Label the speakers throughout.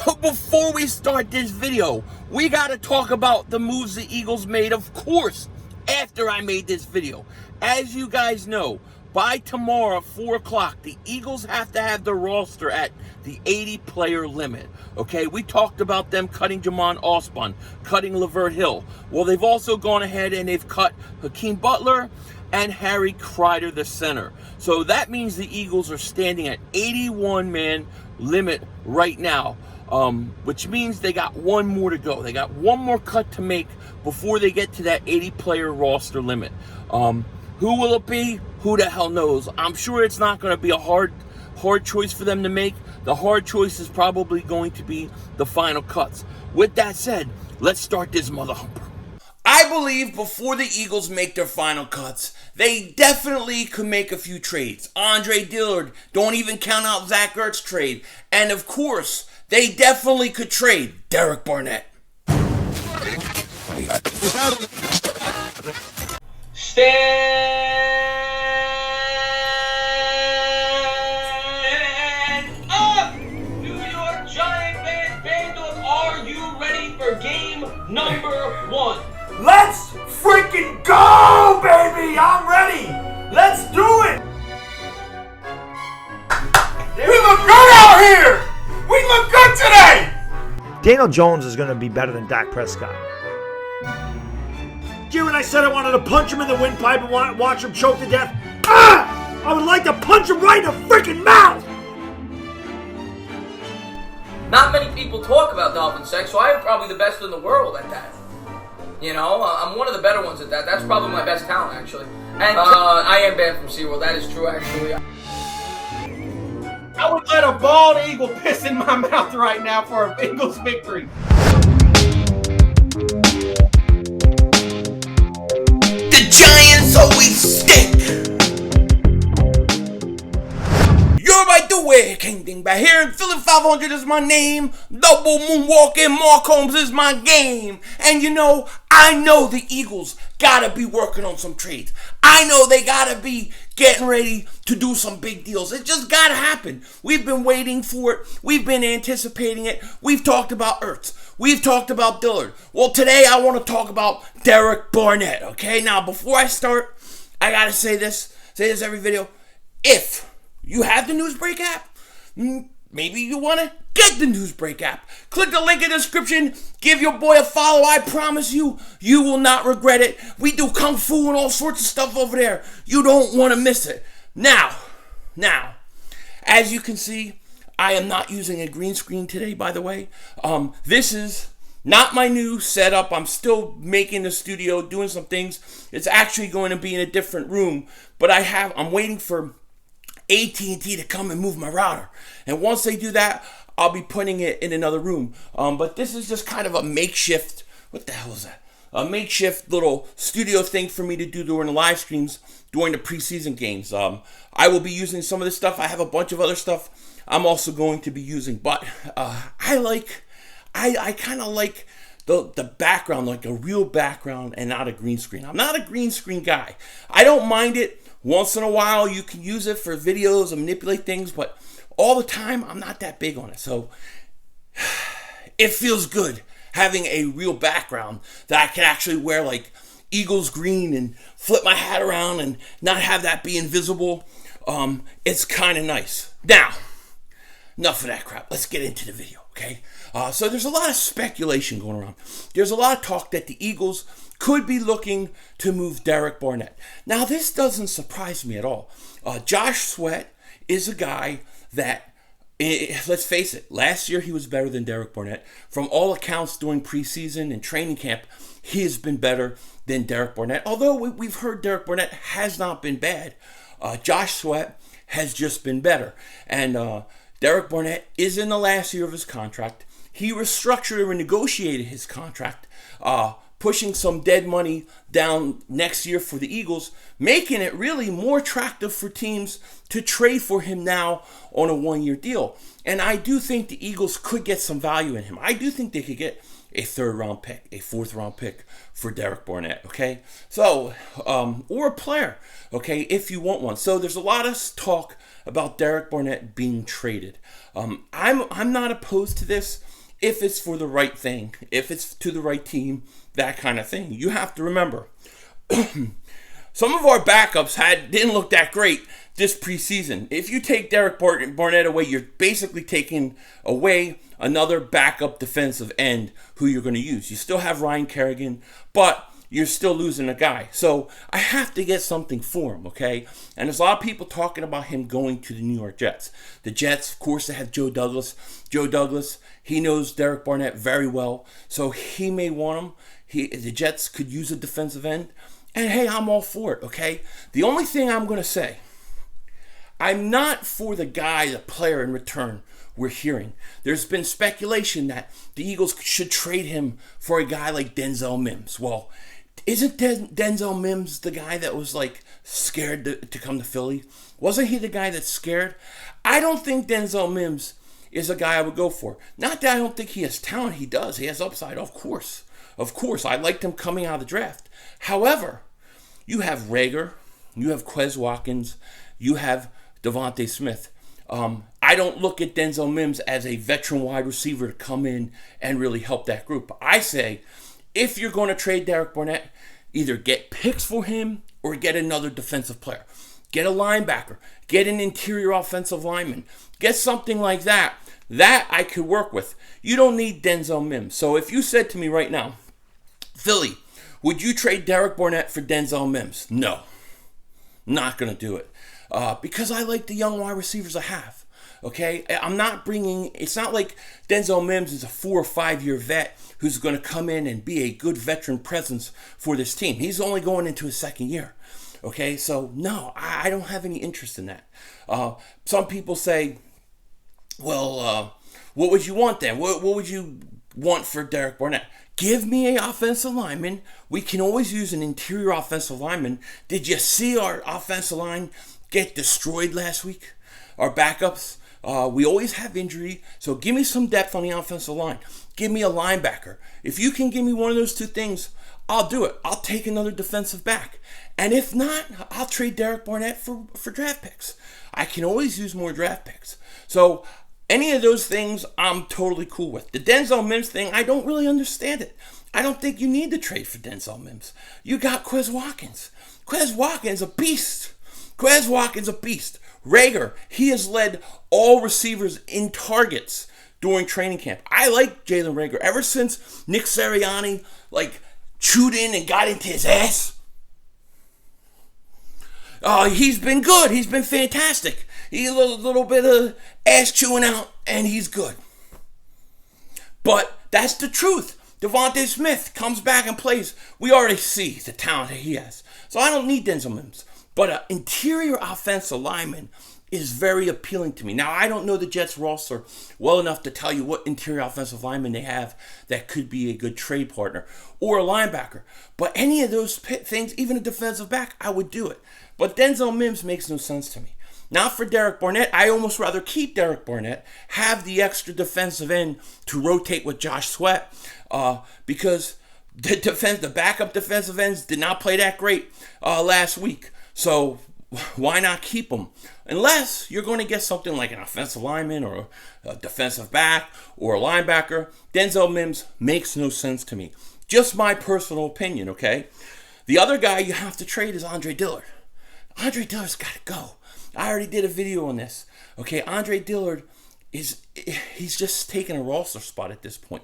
Speaker 1: So before we start this video, we got to talk about the moves the Eagles made, of course, after I made this video. As you guys know, by tomorrow, 4 o'clock, the Eagles have to have the roster at the 80-player limit. Okay, we talked about them cutting Jamon Osborne, cutting Lavert Hill. Well, they've also gone ahead and they've cut Hakeem Butler and Harry Crider, the center. So that means the Eagles are standing at 81-man limit right now, which means they got one more to go. They got one more cut to make before they get to that 80-player roster limit. Who will it be? Who the hell knows? I'm sure it's not going to be a hard choice for them to make. The hard choice is probably going to be the final cuts. With that said, let's start this mother humper. I believe before the Eagles make their final cuts, they definitely could make a few trades. Andre Dillard, don't even count out Zach Ertz's trade. And of course, they definitely could trade Derek Barnett.
Speaker 2: Stand up! New York Giant fans, Vandals, are you ready for game number 1?
Speaker 3: Let's freaking go, baby! I'm ready! Let's do it! We look good out here! We look good today!
Speaker 4: Daniel Jones is going to be better than Dak Prescott. You and I said I wanted to punch him in the windpipe and watch him choke to death. Ah! I would like to punch him right in the freaking mouth!
Speaker 5: Not many people talk about dolphin sex, so I am probably the best in the world at that. You know, I'm one of the better ones at that. That's probably my best talent, actually. And I am banned from SeaWorld. That is true, actually.
Speaker 6: I would let a bald eagle piss in my mouth right now for a Bengals victory.
Speaker 1: The Giants always stink. You're right the way, King Dingbat here. And Philly 500 is my name. Double moonwalking Mark Holmes is my game. And you know, I know the Eagles gotta be working on some trades. I know they gotta be getting ready to do some big deals. It just gotta happen. We've been waiting for it. We've been anticipating it. We've talked about Ertz. We've talked about Dillard. Well, today I want to talk about Derek Barnett, okay? Now, before I start, I gotta say this every video. If you have the Newsbreak app, maybe you want to get the Newsbreak app. Click the link in the description. Give your boy a follow. I promise you, you will not regret it. We do kung fu and all sorts of stuff over there. You don't want to miss it. Now, as you can see, I am not using a green screen today, by the way. This is not my new setup. I'm still making the studio, doing some things. It's actually going to be in a different room, but I'm waiting for AT&T to come and move my router. And once they do that, I'll be putting it in another room. But this is just kind of a makeshift, what the hell is that? A makeshift little studio thing for me to do during the live streams during the preseason games. I will be using some of this stuff. I have a bunch of other stuff I'm also going to be using. But I kind of like the background, like a real background and not a green screen. I'm not a green screen guy. I don't mind it. Once in a while, you can use it for videos and manipulate things, but all the time, I'm not that big on it. So it feels good having a real background that I can actually wear like Eagles green and flip my hat around and not have that be invisible. It's kind of nice. Now, enough of that crap. Let's get into the video, okay? So there's a lot of speculation going around. There's a lot of talk that the Eagles could be looking to move Derek Barnett. Now, this doesn't surprise me at all. Josh Sweat is a guy that, let's face it, last year he was better than Derek Barnett. From all accounts during preseason and training camp, he has been better than Derek Barnett. Although we've heard Derek Barnett has not been bad, Josh Sweat has just been better. And Derek Barnett is in the last year of his contract. He restructured or negotiated his contract, pushing some dead money down next year for the Eagles, making it really more attractive for teams to trade for him now on a one-year deal. And I do think the Eagles could get some value in him. I do think they could get a third-round pick, a fourth-round pick for Derek Barnett, okay? So, or a player, okay, if you want one. So there's a lot of talk about Derek Barnett being traded. I'm not opposed to this. if it's for the right thing, if it's to the right team, that kind of thing. You have to remember, some of our backups didn't look that great this preseason. If you take Derek Barnett away, you're basically taking away another backup defensive end who you're going to use. You still have Ryan Kerrigan, but you're still losing a guy. So I have to get something for him, okay? And there's a lot of people talking about him going to the New York Jets. The Jets, of course, they have Joe Douglas. Joe Douglas, he knows Derek Barnett very well, so he may want him. The Jets could use a defensive end. And hey, I'm all for it, okay? The only thing I'm going to say, I'm not for the guy, the player in return we're hearing. There's been speculation that the Eagles should trade him for a guy like Denzel Mims. Well, isn't Denzel Mims the guy that was like scared to come to Philly? Wasn't he the guy that's scared? I don't think Denzel Mims is a guy I would go for. Not that I don't think he has talent. He does. He has upside, of course. Of course. I liked him coming out of the draft. However, you have Rager, you have Quez Watkins, you have Devontae Smith. I don't look at Denzel Mims as a veteran wide receiver to come in and really help that group. I say, if you're going to trade Derek Barnett, either get picks for him or get another defensive player. Get a linebacker. Get an interior offensive lineman. Get something like that. That I could work with. You don't need Denzel Mims. So if you said to me right now, Philly, would you trade Derek Barnett for Denzel Mims? No. Not going to do it. Because I like the young wide receivers I have. Okay? It's not like Denzel Mims is a 4 or 5 year vet who's going to come in and be a good veteran presence for this team. He's only going into his second year. Okay? So, no, I don't have any interest in that. Some people say, well, what would you want then? What would you want for Derek Barnett? Give me an offensive lineman. We can always use an interior offensive lineman. Did you see our offensive line get destroyed last week? Our backups. We always have injury. So give me some depth on the offensive line. Give me a linebacker. If you can give me one of those two things, I'll do it. I'll take another defensive back. And if not, I'll trade Derek Barnett for draft picks. I can always use more draft picks. So any of those things, I'm totally cool with. The Denzel Mims thing, I don't really understand it. I don't think you need to trade for Denzel Mims. You got Quez Watkins. Quez Watkins, a beast. Quez Watkins, a beast. Rager, he has led all receivers in targets during training camp. I like Jalen Rager. Ever since Nick Sirianni, chewed in and got into his ass, he's been good. He's been fantastic. He's a little bit of ass chewing out, and he's good. But that's the truth. Devontae Smith comes back and plays. We already see the talent that he has. So I don't need Denzel Mims. But an interior offensive lineman is very appealing to me. Now, I don't know the Jets roster well enough to tell you what interior offensive lineman they have that could be a good trade partner or a linebacker. But any of those things, even a defensive back, I would do it. But Denzel Mims makes no sense to me. Not for Derek Barnett. I almost rather keep Derek Barnett, have the extra defensive end to rotate with Josh Sweat, because the backup defensive ends did not play that great last week. So why not keep them? Unless you're going to get something like an offensive lineman or a defensive back or a linebacker. Denzel Mims makes no sense to me. Just my personal opinion, okay? The other guy you have to trade is Andre Dillard. Andre Dillard's got to go. I already did a video on this. Okay, Andre Dillard he's just taking a roster spot at this point.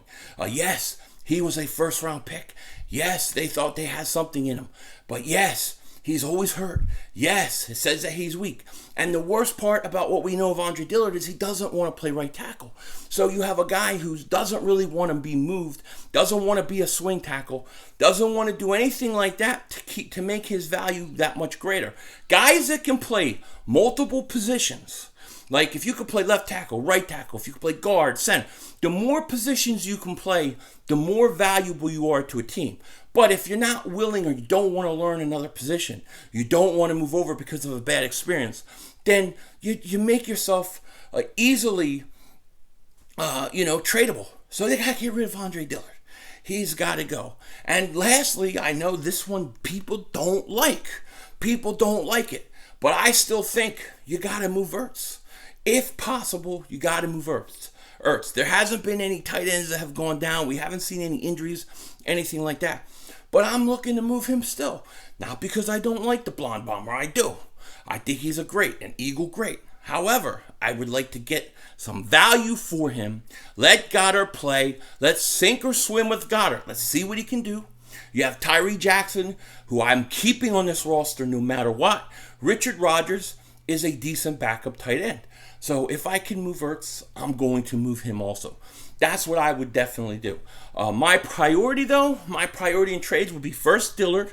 Speaker 1: Yes, he was a first-round pick. Yes, they thought they had something in him. But yes, he's always hurt. Yes, it says that he's weak. And the worst part about what we know of Andre Dillard is he doesn't want to play right tackle. So you have a guy who doesn't really want to be moved, doesn't want to be a swing tackle, doesn't want to do anything like that to make his value that much greater. Guys that can play multiple positions, like if you could play left tackle, right tackle, if you could play guard, center, the more positions you can play, the more valuable you are to a team. But if you're not willing or you don't want to learn another position, you don't want to move over because of a bad experience, then you make yourself easily, tradable. So they got to get rid of Andre Dillard. He's got to go. And lastly, I know this one people don't like. People don't like it. But I still think you got to move Ertz. If possible, you got to move Ertz. Ertz. There hasn't been any tight ends that have gone down. We haven't seen any injuries, anything like that. But I'm looking to move him still. Not because I don't like the blonde bomber. I do. I think he's an Eagle great. However, I would like to get some value for him. Let Goddard play. Let's sink or swim with Goddard. Let's see what he can do. You have Tyree Jackson, who I'm keeping on this roster no matter what. Richard Rodgers is a decent backup tight end. So if I can move Ertz, I'm going to move him also. That's what I would definitely do. My priority in trades would be first Dillard,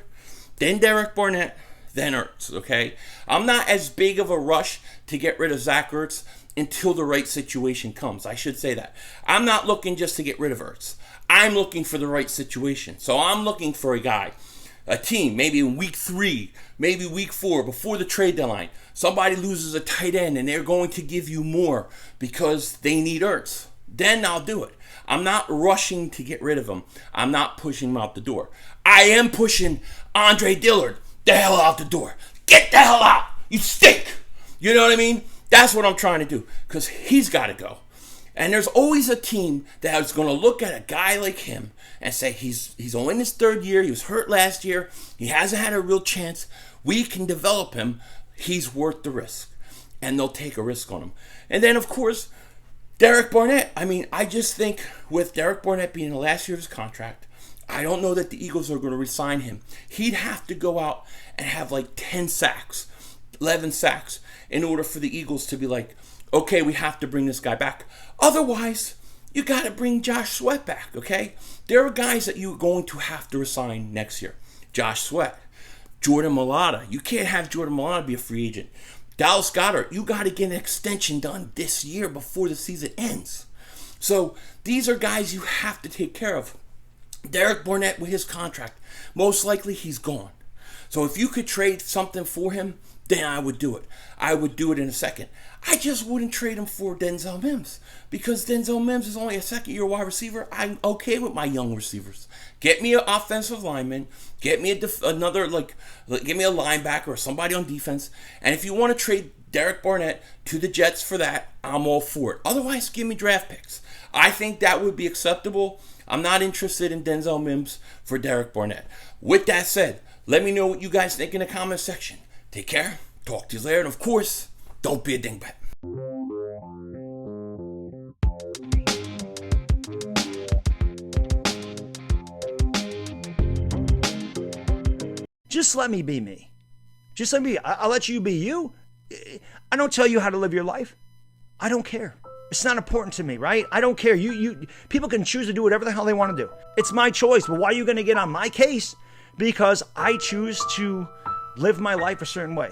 Speaker 1: then Derek Barnett, then Ertz, okay? I'm not as big of a rush to get rid of Zach Ertz until the right situation comes. I should say that. I'm not looking just to get rid of Ertz. I'm looking for the right situation. So I'm looking for a team, maybe in week 3, maybe week 4, before the trade deadline. Somebody loses a tight end and they're going to give you more because they need Ertz. Then I'll do it. I'm not rushing to get rid of him. I'm not pushing him out the door. I am pushing Andre Dillard the hell out the door. Get the hell out. You stink. You know what I mean? That's what I'm trying to do because he's got to go. And there's always a team that is going to look at a guy like him and say he's only in his 3rd year. He was hurt last year. He hasn't had a real chance. We can develop him. He's worth the risk. And they'll take a risk on him. And then, of course, Derek Barnett. I mean, I just think with Derek Barnett being the last year of his contract, I don't know that the Eagles are going to re-sign him. He'd have to go out and have like 10 sacks, 11 sacks in order for the Eagles to be like, okay, we have to bring this guy back. Otherwise, you got to bring Josh Sweat back, okay? There are guys that you're going to have to resign next year. Josh Sweat, Jordan Mailata. You can't have Jordan Mailata be a free agent. Dallas Goedert, you got to get an extension done this year before the season ends. So these are guys you have to take care of. Derek Barnett with his contract, most likely he's gone. So if you could trade something for him, then I would do it. I would do it in a second. I just wouldn't trade him for Denzel Mims because Denzel Mims is only a 2nd-year wide receiver. I'm okay with my young receivers. Get me an offensive lineman. Get me give me a linebacker or somebody on defense. And if you want to trade Derek Barnett to the Jets for that, I'm all for it. Otherwise, give me draft picks. I think that would be acceptable. I'm not interested in Denzel Mims for Derek Barnett. With that said, let me know what you guys think in the comment section. Take care. Talk to you later. And of course, don't be a dingbat.
Speaker 4: Just let me be me. Just let me. I'll let you be you. I don't tell you how to live your life. I don't care. It's not important to me, right? I don't care. You people can choose to do whatever the hell they want to do. It's my choice. But why are you going to get on my case? Because I choose to live my life a certain way.